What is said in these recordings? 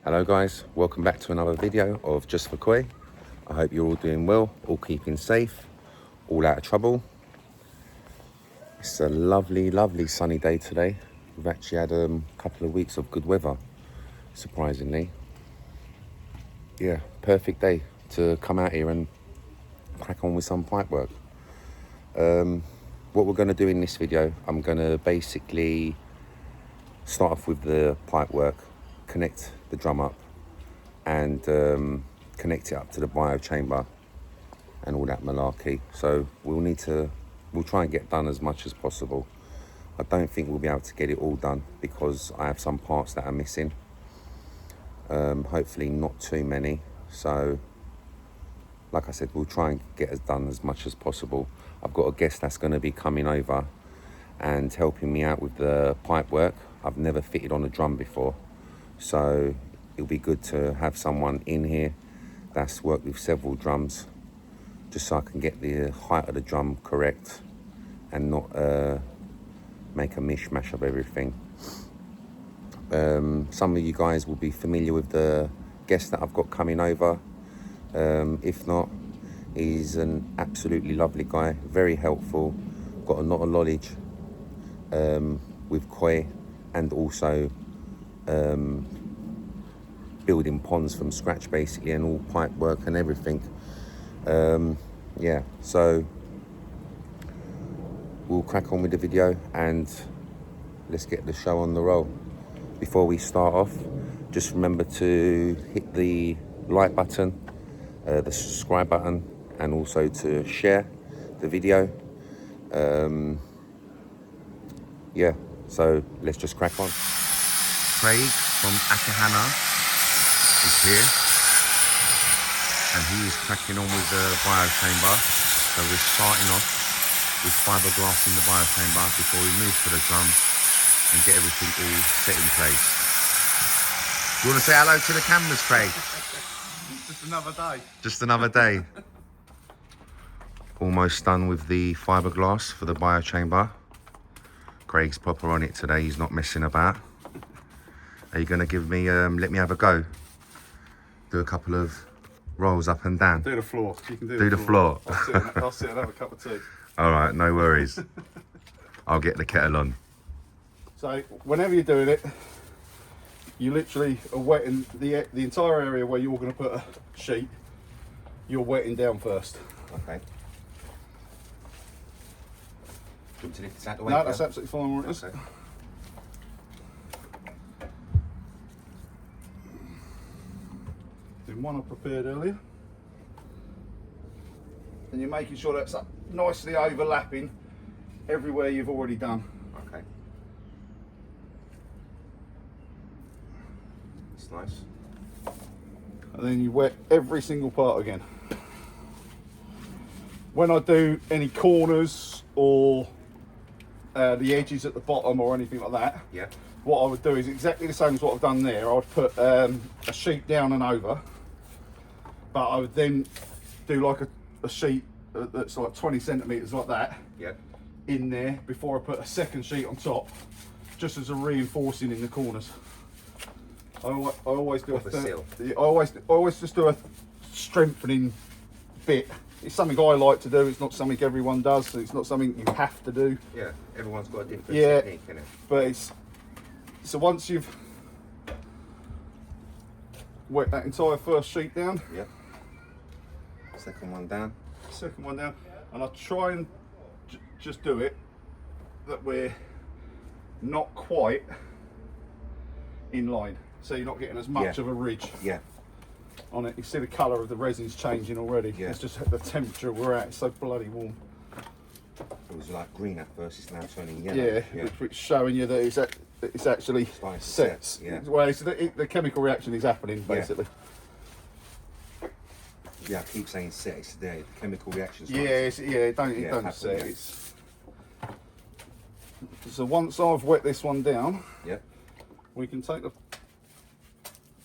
Hello guys, welcome back to another video of Just for Koi. I hope you're all doing well, all keeping safe, all out of trouble. It's a lovely, lovely sunny day today. We've actually had a couple of weeks of good weather, surprisingly. Yeah, perfect day to come out here and crack on with some pipe work. What we're going to do in this video, I'm going to basically start off with the pipe work, connect the drum up and connect it up to the biochamber and all that malarkey. So we'll try and get done as much as possible. I don't think we'll be able to get it all done because I have some parts that are missing. Hopefully not too many. So like I said, we'll try and get it done as much as possible. I've got a guest that's going to be coming over and helping me out with the pipe work. I've never fitted on a drum before, so it'll be good to have someone in here that's worked with several drums, just so I can get the height of the drum correct and not make a mishmash of everything. Some of you guys will be familiar with the guest that I've got coming over. If not, he's an absolutely lovely guy, very helpful, got a lot of knowledge with koi and also building ponds from scratch basically, and all pipe work and everything. Yeah, so we'll crack on with the video and let's get the show on the roll. Before we start off, just remember to hit the like button, the subscribe button, and also to share the video. Yeah, so let's just crack on. Craig from Akahana is here, and he is cracking on with the biochamber. So we're starting off with fiberglassing the biochamber before we move to the drum and get everything all set in place. You want to say hello to the cameras, Craig? Just another day. Just another day. Almost done with the fiberglass for the biochamber. Craig's proper on it today, he's not messing about. Are you going to give me, let me have a go? Do a couple of rolls up and down? Do the floor. You can do the floor. I'll sit and have a cup of tea. All right, no worries. I'll get the kettle on. So whenever you're doing it, you literally are wetting the entire area where you're going to put a sheet. You're wetting down first. Okay. Do you want to lift this out the way? No, that's absolutely fine where it is. Okay. Doing one I prepared earlier. And you're making sure that's up nicely overlapping everywhere you've already done. Okay. That's nice. And then you wet every single part again. When I do any corners or the edges at the bottom or anything like that, Yeah. what I would do is exactly the same as what I've done there. I would put a sheet down and over, but I would then do like a sheet that's like 20 centimetres like that, Yeah. in there before I put a second sheet on top, just as a reinforcing in the corners. I always do I always just do a strengthening bit. It's something I like to do. It's not something everyone does. So it's not something you have to do. Yeah, everyone's got a different technique in it. But it's so once you've wet that entire first sheet down, Yeah. Second one down. second one down, and I try and just do it that we're not quite in line, so you're not getting as much of a ridge. Yeah. On it. You see the colour of the resin's changing already. Yeah. It's just the temperature we're at. It's so bloody warm. It was like green at first, it's now turning yellow. Yeah, which showing you that it's actually Starting to set. set, yeah. Well, it's the chemical reaction is happening basically. Yeah, I keep saying set, it's there, the chemical reactions. It don't set. It's so once I've wet this one down, Yeah. we can take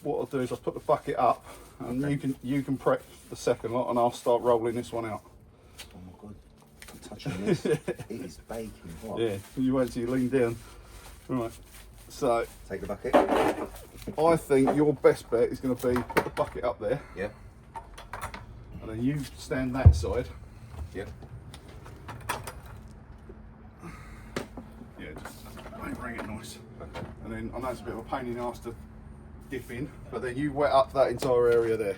what I'll do is I'll put the bucket up, and you can prep the second lot, and I'll start rolling this one out. Oh my god, I'm touching this. It is baking hot. Yeah, you wait till you lean down. Right. So Take the bucket. I think your best bet is going to be put the bucket up there, Yeah. and then you stand that side. Yeah. Yeah, just bring it nice. Okay. And then I know it's a bit of a pain in the ass to dip in, but then you wet up that entire area there.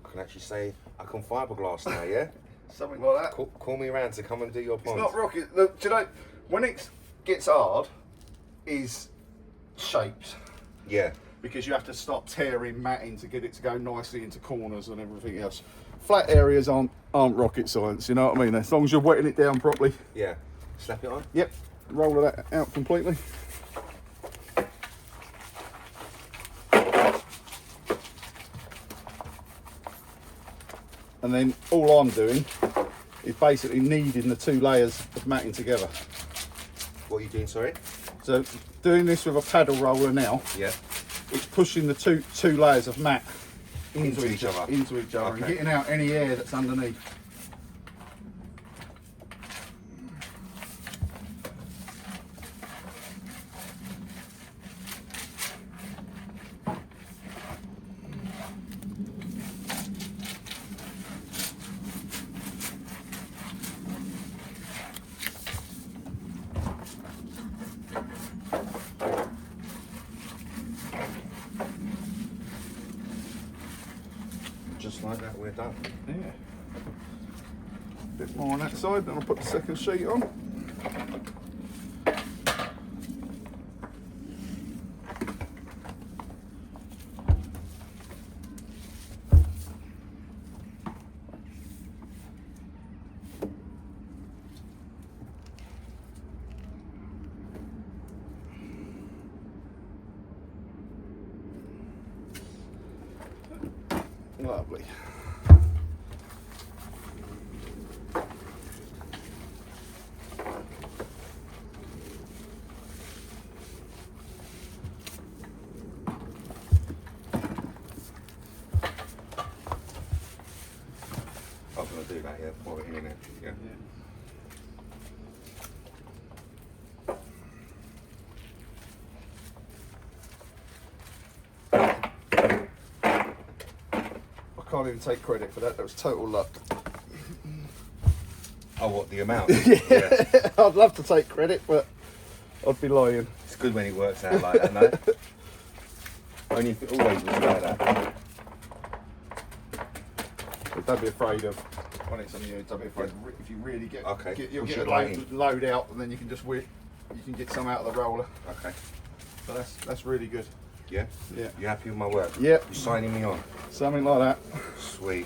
I can actually say I can fiberglass now, yeah? Something like that. Call me around to come and do your pond. It's not rocket. Look, do you know, when it gets hard, is shapes. Yeah. Because you have to start tearing matting to get it to go nicely into corners and everything else. Flat areas aren't rocket science, you know what I mean? As long as you're wetting it down properly. Yeah. Slap it on? Yep. Roll that out completely. And then all I'm doing is basically kneading the 2 layers of matting together. What are you doing, sorry? So doing this with a paddle roller now, Yeah. it's pushing the two layers of mat Into each other. Into each other, and Okay. getting out any air that's underneath. Just like that, we're done. Yeah. Bit more on that side, then I'll put the second sheet on. Lovely. I was going to do that, yeah, pour it in it. Yeah. I can't even take credit for that. That was total luck. Oh, what, the amount? Yeah. I'd love to take credit, but I'd be lying. It's good when it works out like that, no? Only if it always was like that. But don't be afraid of when it's on you. Don't be afraid if you really get. Okay. You'll Push get it a right load out, and then you can just whip. You can get some out of the roller. Okay. So that's really good. Yeah? Yeah. You happy with my work? Yep. You signing me on? Something like that. Sweet.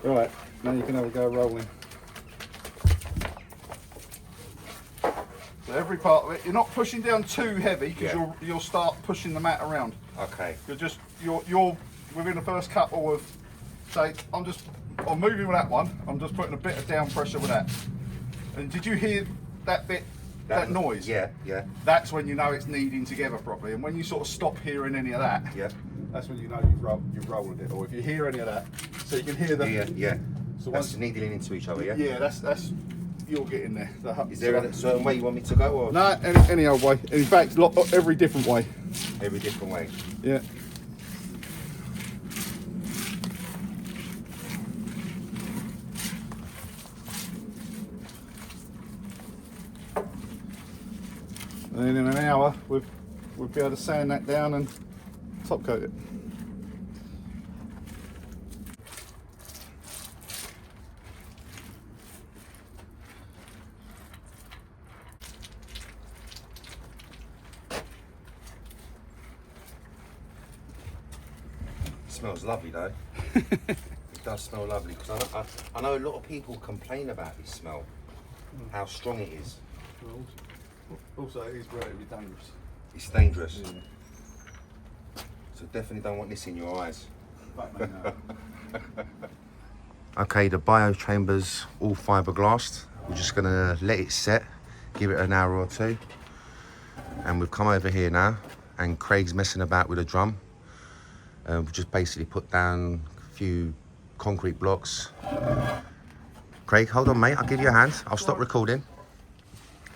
Right. Now you can have a go rolling. So every part of it, you're not pushing down too heavy because Yeah. you'll start pushing the mat around. Okay. You're within the first couple of, say, I'm moving with that one. I'm just putting a bit of down pressure with that. And did you hear that bit? That noise? Yeah, yeah. That's when you know it's kneading together properly. And when you sort of stop hearing any of that, Yeah. that's when you know you've rolled it. Or if you hear any of that, so you can hear the. Yeah. So That's once, needling into each other, yeah? yeah, that's you'll get in there. Is there a certain way you want me to go, or No, any old way. In fact, every different way. every different way? Yeah. And then in an hour, we'll be able to sand that down and top coat it. Smells lovely though. It does smell lovely because I know a lot of people complain about this smell, how strong it is. Also, it is relatively dangerous. It's dangerous. Yeah. So definitely don't want this in your eyes. But, no. Okay, the biochamber's all fiberglassed. We're just gonna let it set, give it an hour or two. And we've come over here now, and Craig's messing about with a drum. We've just basically put down a few concrete blocks. Craig, hold on, mate. I'll give you a hand. I'll stop recording.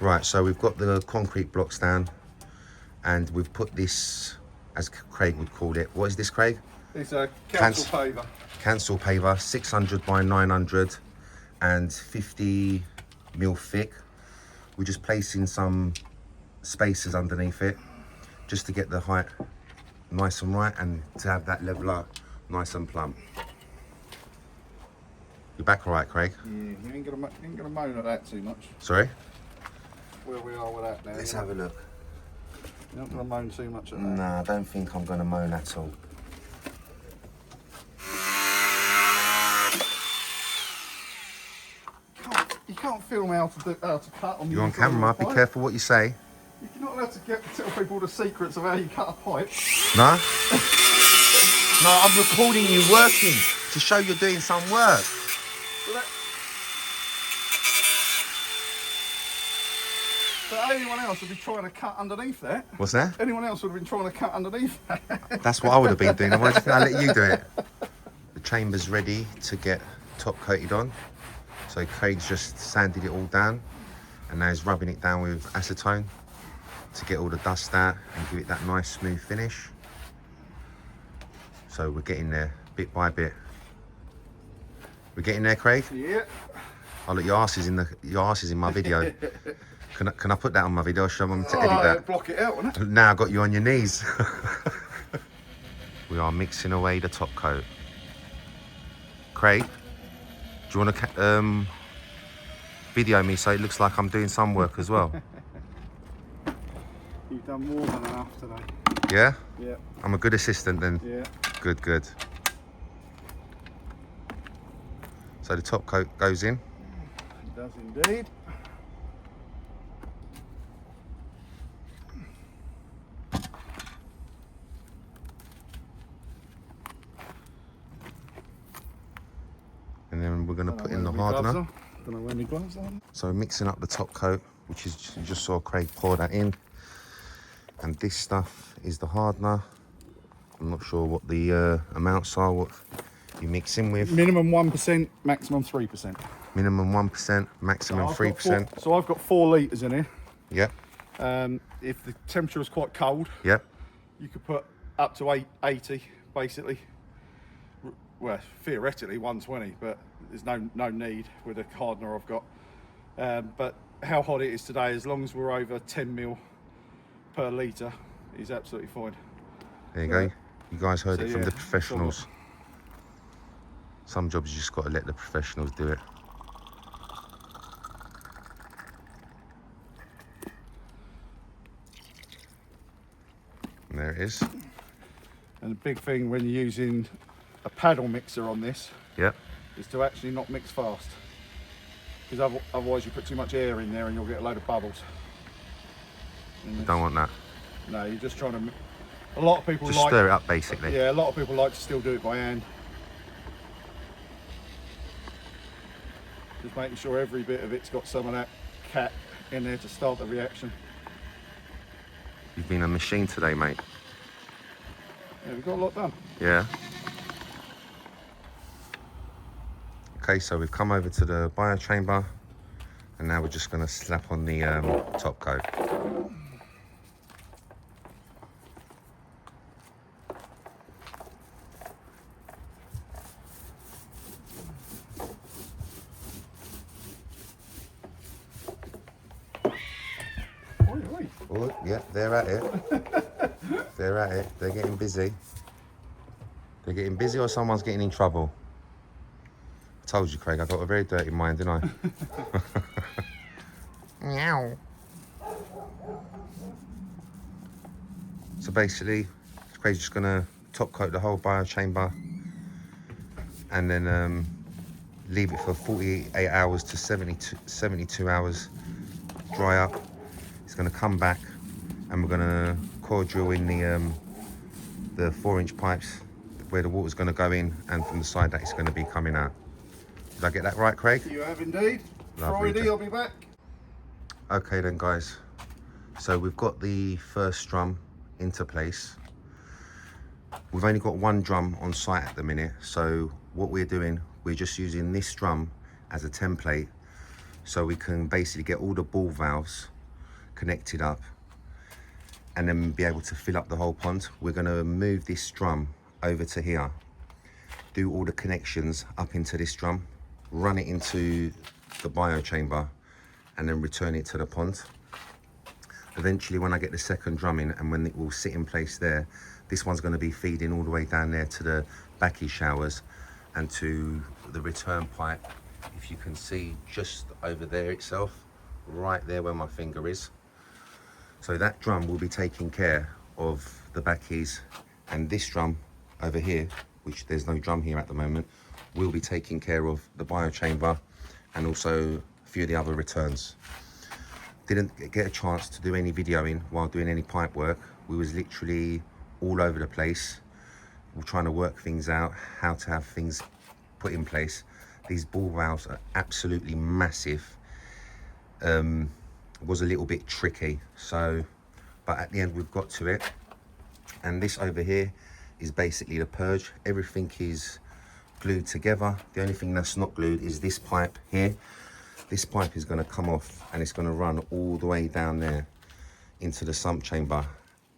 Right, so we've got the concrete blocks down, and we've put this, as Craig would call it. What is this, Craig? It's a council paver. Council paver, 600 by 900 and 50 mil thick. We're just placing some spacers underneath it, just to get the height nice and right, and to have that leveler nice and plump. You're back all right, Craig? Yeah, you ain't gonna moan at that too much. Sorry? Where we are with that now. Let's have a look. You're not gonna moan too much at that. No, I don't think I'm gonna moan at all. You can't film how to cut on. You're on camera, be careful what you say. You're not allowed to tell people the secrets of how you cut a pipe. No? No, I'm recording you working to show you're doing some work. But anyone else would be trying to cut underneath that. What's that? Anyone else would have been trying to cut underneath that. That's what I would have been doing. Why do you think I let you do it? The chamber's ready to get top coated on. So Craig's just sanded it all down, and now he's rubbing it down with acetone to get all the dust out and give it that nice smooth finish. So we're getting there bit by bit. We're getting there, Craig? Yeah. Oh look, your arse is in my video. Can I put that on my video? Show them to edit that. Block it out, wouldn't it? Now I got you on your knees. We are mixing away the top coat. Craig, do you want to video me so it looks like I'm doing some work as well? You've done more than enough today. Yeah? Yeah. I'm a good assistant then? Yeah. Good, good. So the top coat goes in. It does indeed. And then we're going to put in the hardener. Don't know where my gloves are. So mixing up the top coat, which is, you just saw Craig pour that in. And this stuff is the hardener. I'm not sure what the amounts are, what you mix in with. Minimum 1%, maximum 3%. Minimum 1%, maximum 3%. So I've got 4 litres in here. Yep. If the temperature is quite cold, Yep. you could put up to 80, basically. Well, theoretically 120, but there's no need with the hardener I've got. But how hot it is today, as long as we're over 10 mil per litre, is absolutely fine. There you go. You guys heard So it from yeah, the professionals. Some jobs you just got to let the professionals do it. And there it is. And the big thing when you're using a paddle mixer on this, Yep. is to actually not mix fast. Because otherwise you put too much air in there and you'll get a load of bubbles. Don't want that. No, you're just trying to... A lot of people Just like... stir it up basically. Yeah, a lot of people like to still do it by hand. Just making sure every bit of it's got some of that cat in there to start the reaction. You've been a machine today, mate. Yeah, we've got a lot done. Yeah. Okay, so we've come over to the biochamber, and now we're just going to slap on the top coat. Oh, yeah, they're at it. They're at it. They're getting busy. They're getting busy, or someone's getting in trouble. I told you, Craig, I got a very dirty mind, didn't I? Meow. So basically, Craig's just gonna top coat the whole biochamber, and then leave it for 48 hours to 72 hours, dry up. It's going to come back, and we're going to core drill in the 4-inch pipes where the water's going to go in, and from the side that it's going to be coming out. Did I get that right, Craig? You have indeed. Lovely. Friday I'll be back. Okay then guys, so we've got the first drum into place. We've only got one drum on site at the minute, so what we're doing, we're just using this drum as a template so we can basically get all the ball valves connected up and then be able to fill up the whole pond. We're going to move this drum over to here, do all the connections up into this drum, run it into the biochamber and then return it to the pond. Eventually when I get the second drum in and when it will sit in place there, this one's going to be feeding all the way down there to the backy showers and to the return pipe, if you can see just over there itself, right there where my finger is. So that drum will be taking care of the backies, and this drum over here, which there's no drum here at the moment, will be taking care of the biochamber and also a few of the other returns. Didn't get a chance to do any videoing while doing any pipe work. We was literally all over the place. We're trying to work things out, how to have things put in place. These ball valves are absolutely massive. Was a little bit tricky, so but at the end we've got to it. And this over here is basically the purge. Everything is glued together. The only thing that's not glued is this pipe here. This pipe is going to come off and it's going to run all the way down there into the sump chamber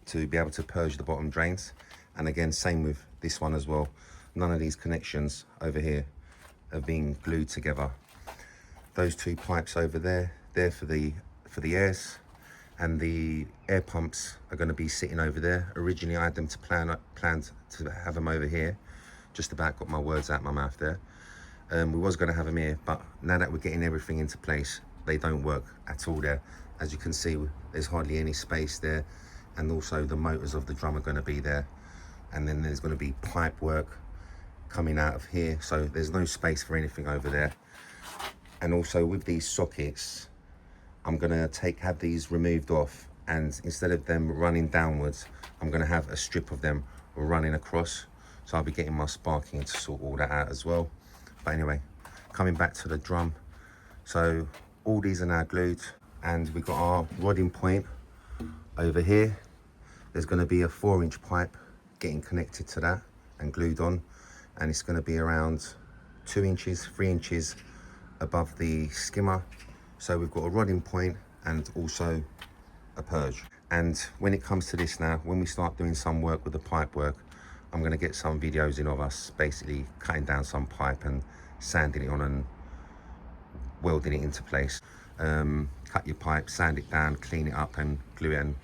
to be able to purge the bottom drains. And again, same with this one as well. None of these connections over here are being glued together. Those two pipes over there, they're for the airs, and the air pumps are going to be sitting over there. Originally I had them to planned to have them over here. Just about got my words out my mouth there. We was going to have them here, but now that we're getting everything into place, they don't work at all there. As you can see, there's hardly any space there, and also the motors of the drum are going to be there, and then there's going to be pipe work coming out of here, so there's no space for anything over there. And also with these sockets, I'm going to have these removed off, and instead of them running downwards, I'm going to have a strip of them running across. So I'll be getting my sparking to sort all that out as well. But anyway, coming back to the drum, so all these are now glued, and we've got our rodding point over here. There's going to be a 4-inch pipe getting connected to that and glued on, and it's going to be around 2 inches, 3 inches above the skimmer. So we've got a rodding point and also a purge. And when it comes to this now, when we start doing some work with the pipe work, I'm going to get some videos in of us basically cutting down some pipe and sanding it on and welding it into place. Cut your pipe, sand it down, clean it up and glue it, and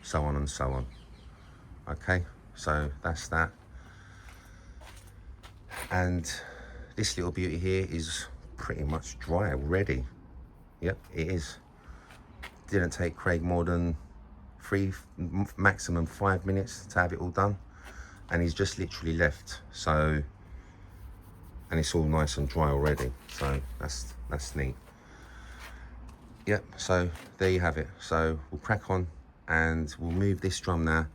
so on and so on. Okay, so that's that. And this little beauty here is pretty much dry already. Yep, it is. Didn't take Craig more than maximum 5 minutes to have it all done. And he's just literally left, so, and it's all nice and dry already, so that's neat. Yep, so there you have it. So we'll crack on and we'll move this drum now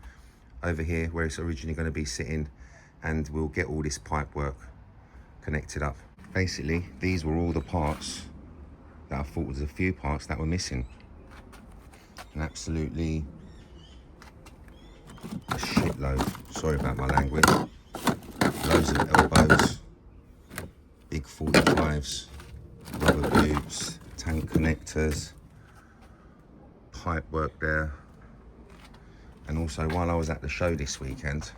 over here where it's originally going to be sitting, and we'll get all this pipe work connected up. Basically, these were all the parts that I thought was a few parts that were missing. And absolutely a shitload, sorry about my language. Loads of elbows, big 45s, rubber boots, tank connectors, pipe work there. And also while I was at the show this weekend,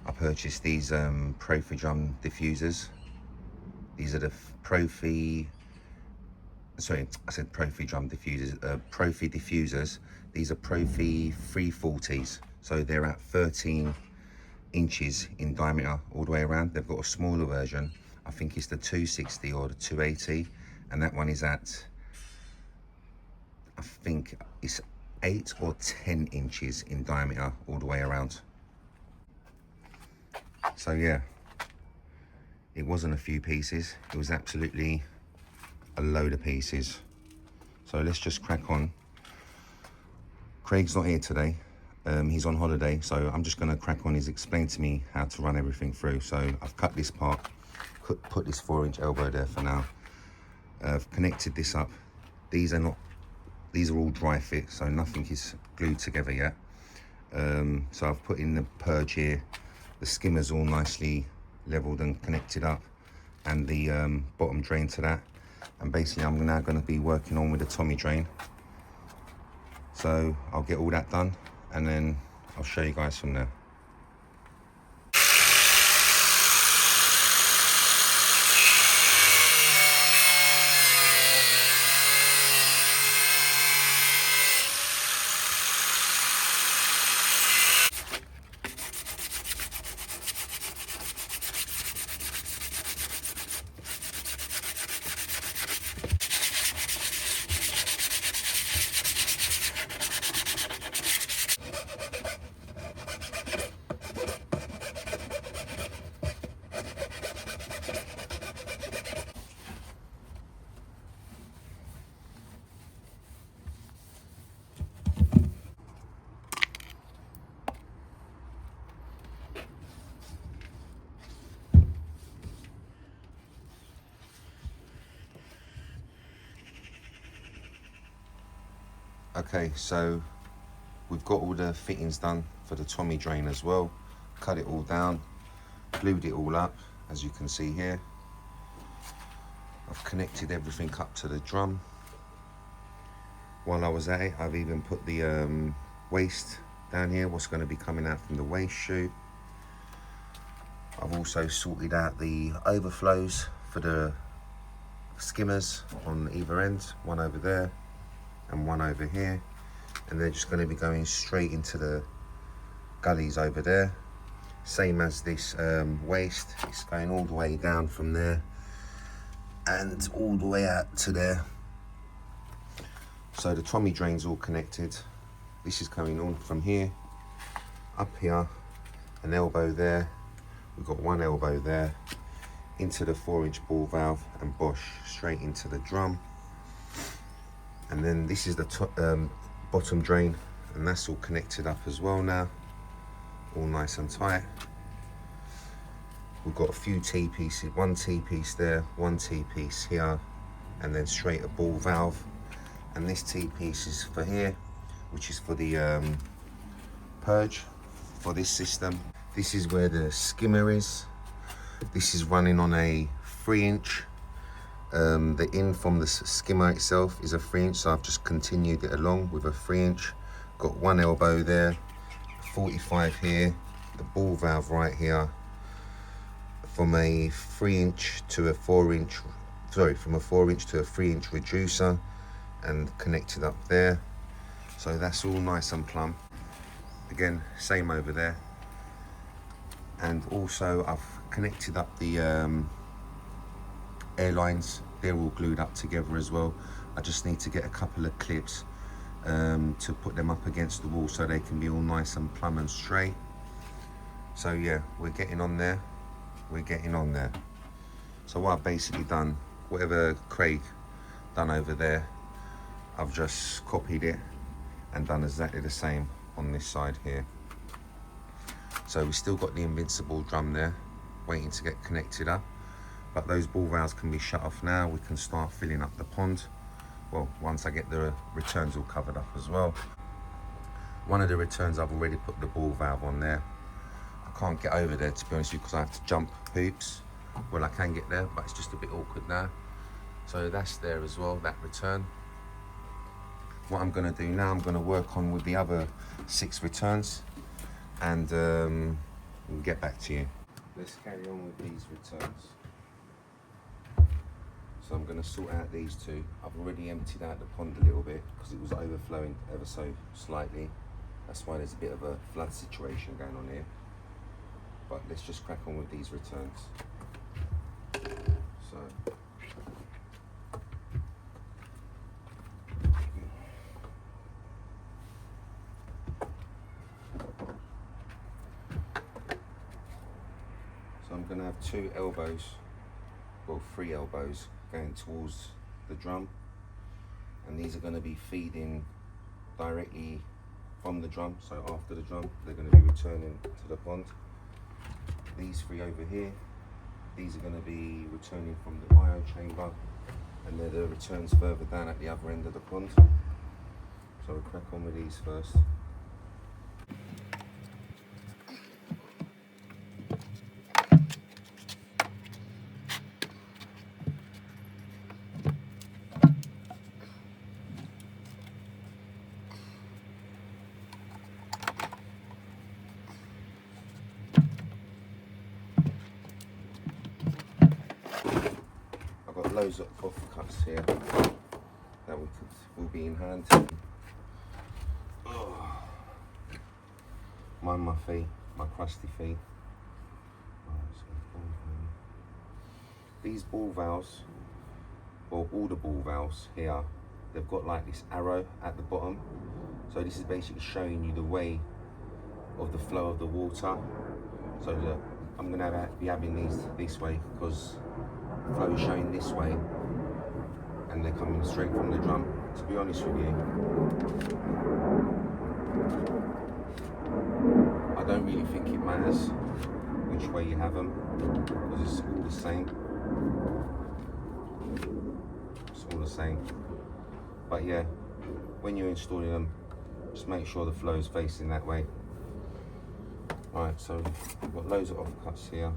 I purchased these Profi drum diffusers. These are the Profi, sorry, I said Profi drum diffusers, Profi diffusers. These are Profi 340s, so they're at 13 inches in diameter all the way around. They've got a smaller version, I think it's the 260 or the 280, and that one is at, I think it's 8 or 10 inches in diameter all the way around. So yeah, it wasn't a few pieces, it was absolutely a load of pieces. So let's just crack on. Craig's not here today, he's on holiday, so I'm just going to crack on. He's explained to me how to run everything through. So I've cut this part, put this 4-inch elbow there for now. I've connected this up. These are all dry fit, so nothing is glued together yet. So I've put in the purge here. The skimmer's all nicely leveled and connected up, and the bottom drain to that. And basically I'm now going to be working on with the Tommy drain. So I'll get all that done and then I'll show you guys from there. Okay, so we've got all the fittings done for the Tommy drain as well. Cut it all down, glued it all up, as you can see here. I've connected everything up to the drum. While I was at it, I've even put the waste down here, what's going to be coming out from the waste chute. I've also sorted out the overflows for the skimmers on either end, one over there and one over here, and they're just going to be going straight into the gullies over there. Same as this waste, it's going all the way down from there and all the way out to there. So the Tommy drain's all connected. This is coming on from here, up here, an elbow there. We've got one elbow there, into the 4-inch ball valve and bush, straight into the drum. And then this is the bottom drain, and that's all connected up as well now, all nice and tight. We've got a few T-pieces, one T-piece there, one T-piece here, and then straight a ball valve. And this T-piece is for here, which is for the purge for this system. This is where the skimmer is. This is running on a 3-inch. The in from the skimmer itself is a 3-inch, so I've just continued it along with a 3-inch. Got one elbow there, 45 here, the ball valve right here, from a 3-inch to a 4-inch, sorry, from a 4-inch to a 3-inch reducer, and connected up there. So that's all nice and plumb. Again, same over there. And also I've connected up the air lines. They're all glued up together as well. I just need to get a couple of clips to put them up against the wall so they can be all nice and plumb and straight. So yeah, we're getting on there. We're getting on there. So what I've basically done, whatever Craig done over there, I've just copied it and done exactly the same on this side here. So we've still got the invincible drum there, waiting to get connected up. But those ball valves can be shut off now. We can start filling up the pond. Well, once I get the returns all covered up as well. One of the returns, I've already put the ball valve on there. I can't get over there, to be honest with you, because I have to jump hoops. Well, I can get there, but it's just a bit awkward now. So that's there as well, that return. What I'm going to do now, I'm going to work on with the other 6 returns, and we'll get back to you. Let's carry on with these returns. So I'm going to sort out these 2. I've already emptied out the pond a little bit because it was overflowing ever so slightly. That's why there's a bit of a flood situation going on here. But let's just crack on with these returns. So I'm going to have 2 elbows, well 3 elbows going towards the drum, and these are going to be feeding directly from the drum. So after the drum, they're going to be returning to the pond. These 3 over here, these are going to be returning from the biochamber, and they're the returns further down at the other end of the pond. So we'll crack on with these first. I've got loads of offcuts here that will be in hand. Oh. Mind my feet, my crusty feet. These ball valves, or all the ball valves here, they've got like this arrow at the bottom. So this is basically showing you the way of the flow of the water. So that I'm gonna be having these this way because the flow is showing this way and they're coming straight from the drum. To be honest with you, I don't really think it matters which way you have them because it's all the same. It's all the same. But yeah, when you're installing them, just make sure the flow is facing that way. Right, so we've got loads of offcuts here.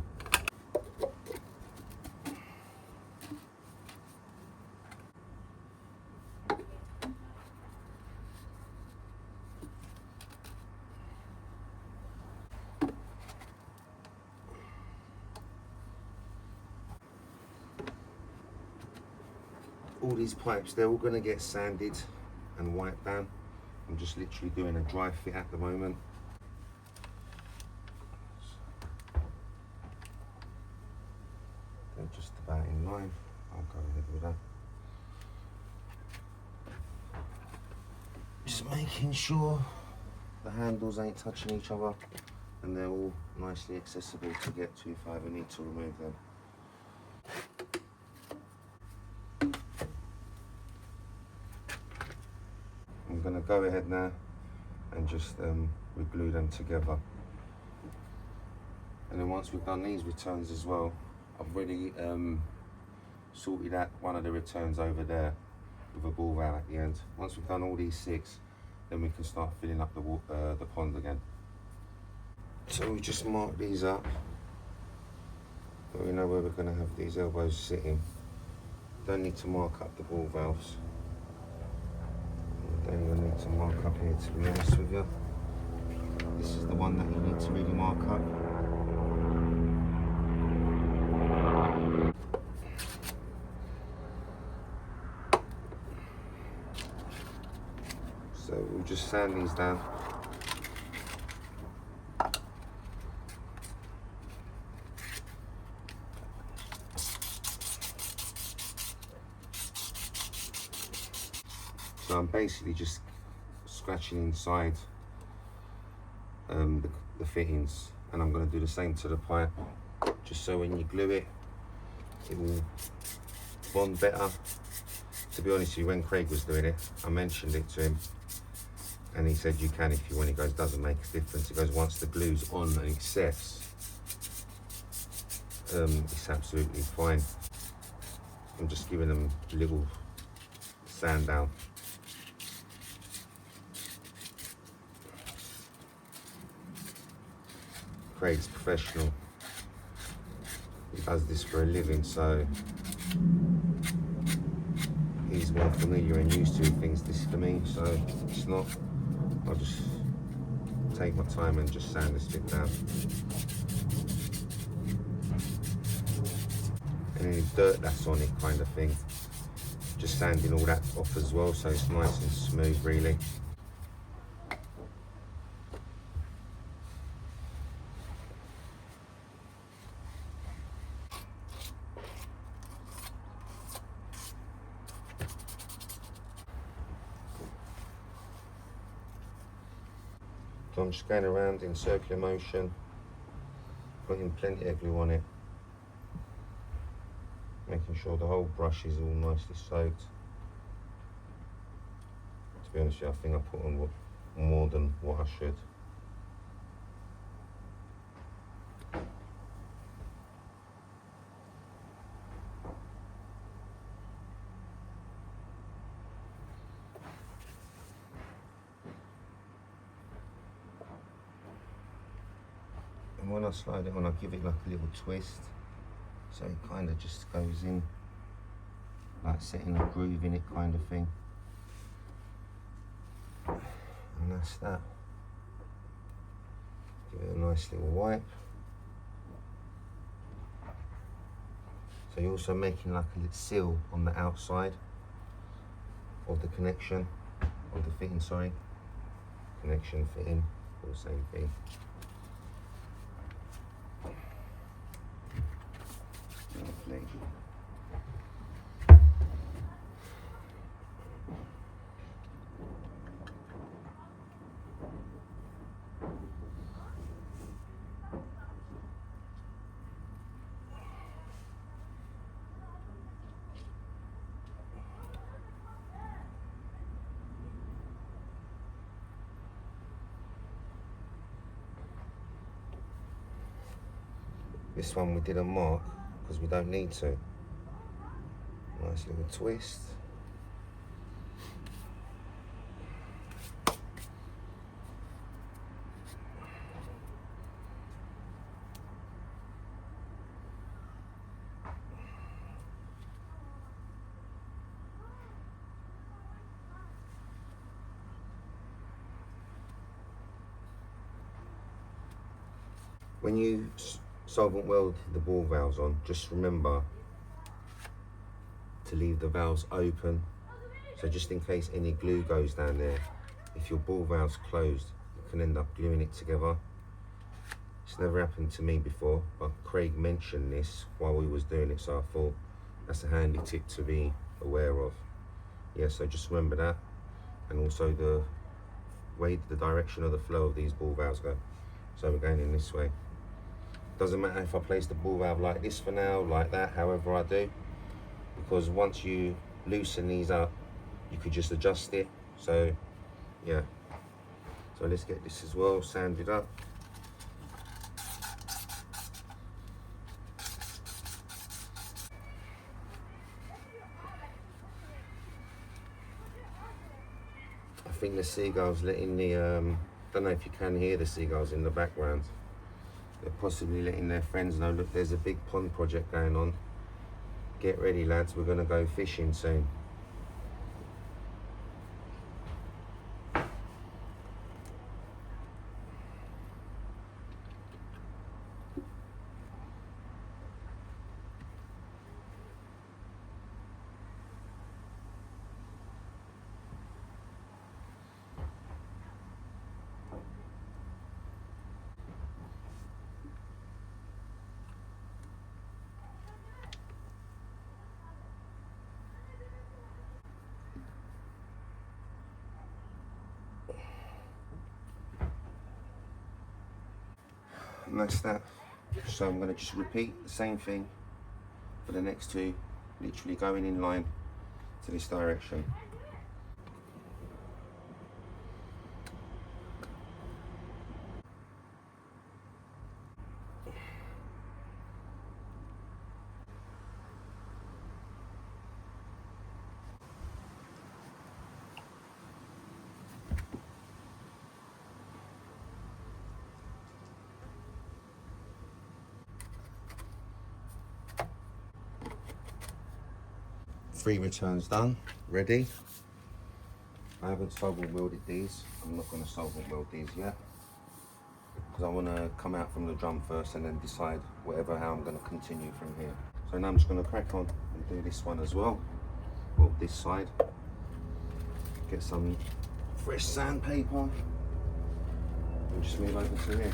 All these pipes, they're all going to get sanded and wiped down. I'm just literally doing a dry fit at the moment. They're just about in line. I'll go ahead with that. Just making sure the handles ain't touching each other and they're all nicely accessible to get to if I ever need to remove them. I'm going to go ahead now and just glue them together. And then once we've done these returns as well, I've already sorted out one of the returns over there with a ball valve at the end. Once we've done all these 6, then we can start filling up the pond again. So we just mark these up, but we know where we're going to have these elbows sitting. Don't need to mark up the ball valves. Don't even need to mark up here, to be honest with you. This is the one that you need to really mark up. So we'll just sand these down. So I'm basically just scratching inside the fittings, and I'm going to do the same to the pipe, just so when you glue it, it will bond better. To be honest with you, when Craig was doing it, I mentioned it to him, and he said you can if you want. He goes, doesn't make a difference. He goes, once the glue's on and it sets, it's absolutely fine. I'm just giving them a little sand down. Craig's professional. He does this for a living, so he's more familiar and used to things. This for me, so it's not. I'll just take my time and just sand this bit down. And any dirt that's on it, kind of thing, just sanding all that off as well, so it's nice and smooth, really. So I'm just going around in circular motion, putting plenty of glue on it, making sure the whole brush is all nicely soaked. To be honest with you, I think I put on more than what I should. And when I slide it on, I give it like a little twist, so it kind of just goes in, like setting a groove in it kind of thing. And that's that. Give it a nice little wipe. So you're also making like a little seal on the outside of the connection, of the fitting, sorry. Connection, fitting, all the same thing. Lovely. This one we didn't mark because we don't need to. Nice little twist. When you solvent weld the ball valves on, just remember to leave the valves open. So just in case any glue goes down there, if your ball valve's closed, you can end up gluing it together. It's never happened to me before, but Craig mentioned this while we was doing it, so I thought that's a handy tip to be aware of. Yeah, so just remember that, and also the way the direction of the flow of these ball valves go. So we're going in this way. Doesn't matter if I place the ball valve like this for now, like that, however I do, because once you loosen these up, you could just adjust it. So yeah, so let's get this as well sanded up. I think the seagulls letting the don't know if you can hear the seagulls in the background. They're possibly letting their friends know, look, there's a big pond project going on. Get ready, lads, we're gonna go fishing soon. And that's that. So I'm going to just repeat the same thing for the next two, literally going in line to this direction. Three returns done, ready. I haven't solvent welded these. I'm not going to solvent weld these yet because I want to come out from the drum first and then decide how I'm going to continue from here. So now I'm just going to crack on and do this one as well. Well, this side. Get some fresh sandpaper and just move over to here.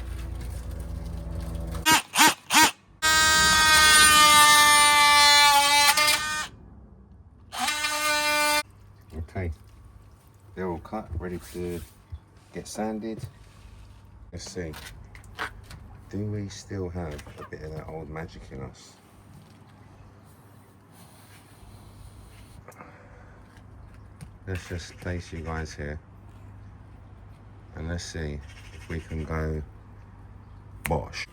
Okay, they're all cut, ready to get sanded. Let's see, do we still have a bit of that old magic in us? Let's just place you guys here and let's see if we can go Bosch.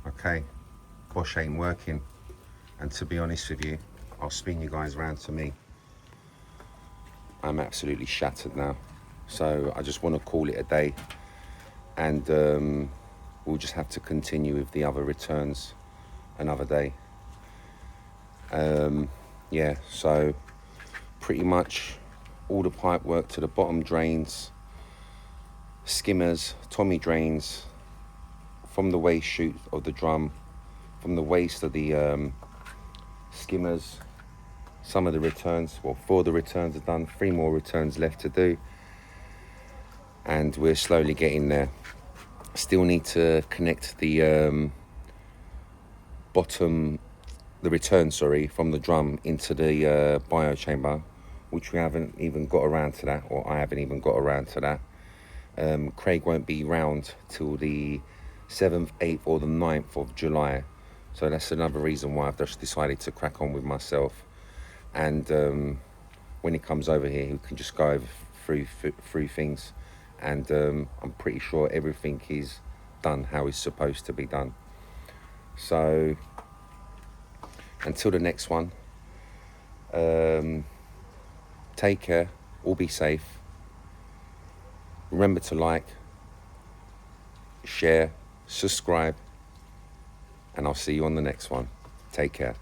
Okay, Bosch ain't working, and to be honest with you, I'll spin you guys round to me. I'm absolutely shattered now. So I just want to call it a day. and we'll just have to continue with the other returns another day. Yeah, so pretty much all the pipe work to the bottom drains, skimmers, Tommy drains, from the waste chute of the drum, from the waste of the skimmers. Some of the returns, well, 4 of the returns are done, 3 more returns left to do, and we're slowly getting there. Still need to connect the return, from the drum into the biochamber, which we haven't even got around to that, or I haven't even got around to that. Craig won't be round till the 7th, 8th or the 9th of July. So that's another reason why I've just decided to crack on with myself. And when he comes over here, he can just go over through things. And I'm pretty sure everything is done how it's supposed to be done. So until the next one, take care, all be safe. Remember to like, share, subscribe, and I'll see you on the next one. Take care.